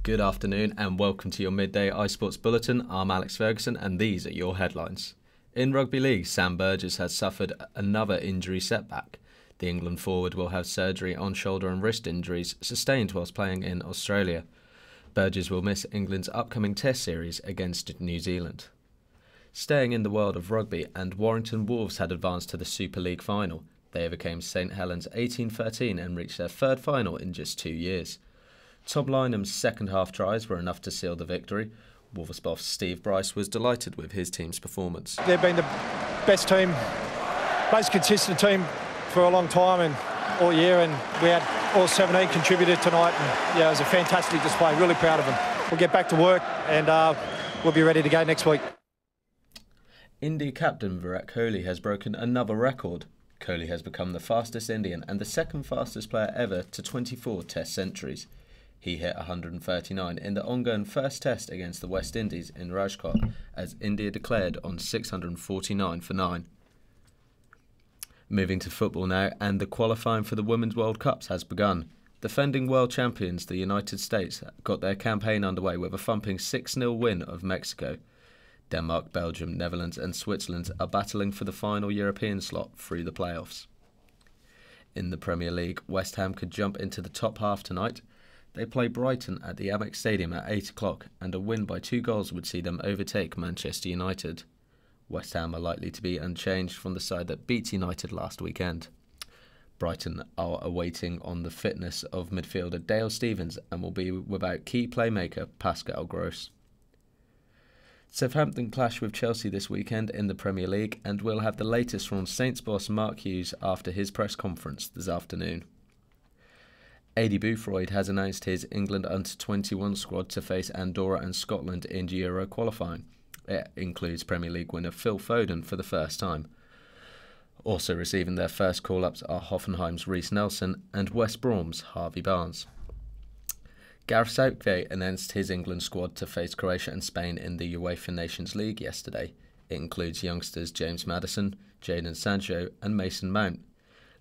Good afternoon and welcome to your midday iSports Bulletin. I'm Alex Ferguson and these are your headlines. In Rugby League, Sam Burgess has suffered another injury setback. The England forward will have surgery on shoulder and wrist injuries sustained whilst playing in Australia. Burgess will miss England's upcoming Test series against New Zealand. Staying in the world of rugby, and Warrington Wolves had advanced to the Super League final. They overcame St Helens 18-13 and reached their third final in just 2 years. Tom Lynham's second half tries were enough to seal the victory. Wolves boss Steve Bryce was delighted with his team's performance. They've been the best team, most consistent team for a long time and all year, and we had all 17 contributed tonight, and it was a fantastic display. Really proud of them. We'll get back to work and we'll be ready to go next week. India captain Virat Kohli has broken another record. Kohli has become the fastest Indian and the second fastest player ever to 24 Test centuries. He hit 139 in the ongoing first Test against the West Indies in Rajkot as India declared on 649 for 9. Moving to football now, and the qualifying for the Women's World Cups has begun. Defending world champions, the United States, got their campaign underway with a thumping 6-0 win of Mexico. Denmark, Belgium, Netherlands and Switzerland are battling for the final European slot through the playoffs. In the Premier League, West Ham could jump into the top half tonight. They play Brighton at the Amex Stadium at 8 o'clock, and a win by 2 goals would see them overtake Manchester United. West Ham are likely to be unchanged from the side that beat United last weekend. Brighton are awaiting on the fitness of midfielder Dale Stephens and will be without key playmaker Pascal Gross. Southampton clash with Chelsea this weekend in the Premier League, and we'll have the latest from Saints boss Mark Hughes after his press conference this afternoon. Aidy Boothroyd has announced his England under-21 squad to face Andorra and Scotland in Euro qualifying. It includes Premier League winner Phil Foden for the first time. Also receiving their first call-ups are Hoffenheim's Reiss Nelson and West Brom's Harvey Barnes. Gareth Southgate announced his England squad to face Croatia and Spain in the UEFA Nations League yesterday. It includes youngsters James Maddison, Jadon Sancho and Mason Mount.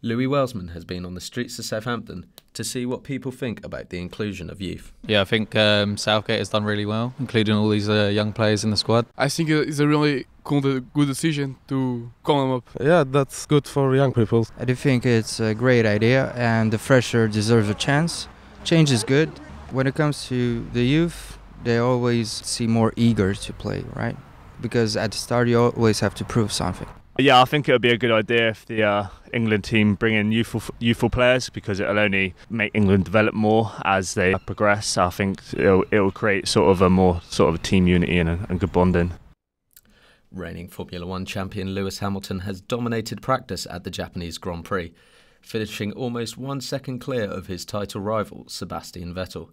Louis Wellsman has been on the streets of Southampton to see what people think about the inclusion of youth. Yeah, I think Southgate has done really well, including all these young players in the squad. I think it's a really good decision to call them up. Yeah, that's good for young people. I do think it's a great idea, and the fresher deserves a chance. Change is good. When it comes to the youth, they always seem more eager to play, right? Because at the start you always have to prove something. Yeah, I think it would be a good idea if the England team bring in youthful players, because it'll only make England develop more as they progress. I think it'll create sort of a team unity and good bonding. Reigning Formula 1 champion Lewis Hamilton has dominated practice at the Japanese Grand Prix, finishing almost 1 second clear of his title rival Sebastian Vettel.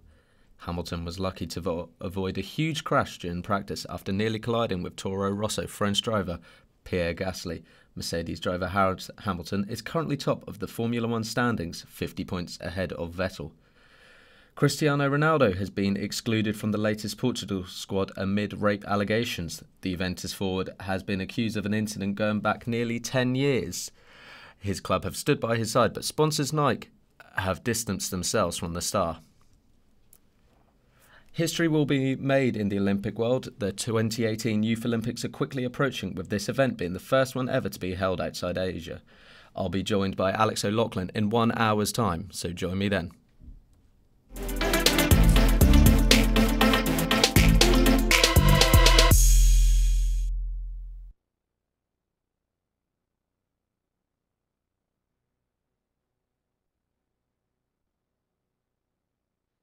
Hamilton was lucky to avoid a huge crash during practice after nearly colliding with Toro Rosso French driver Pierre Gasly. Mercedes driver Hamilton is currently top of the Formula 1 standings, 50 points ahead of Vettel. Cristiano Ronaldo has been excluded from the latest Portugal squad amid rape allegations. The Juventus forward has been accused of an incident going back nearly 10 years. His club have stood by his side, but sponsors Nike have distanced themselves from the star. History will be made in the Olympic world. The 2018 Youth Olympics are quickly approaching, with this event being the first one ever to be held outside Asia. I'll be joined by Alex O'Loughlin in 1 hour's time, so join me then.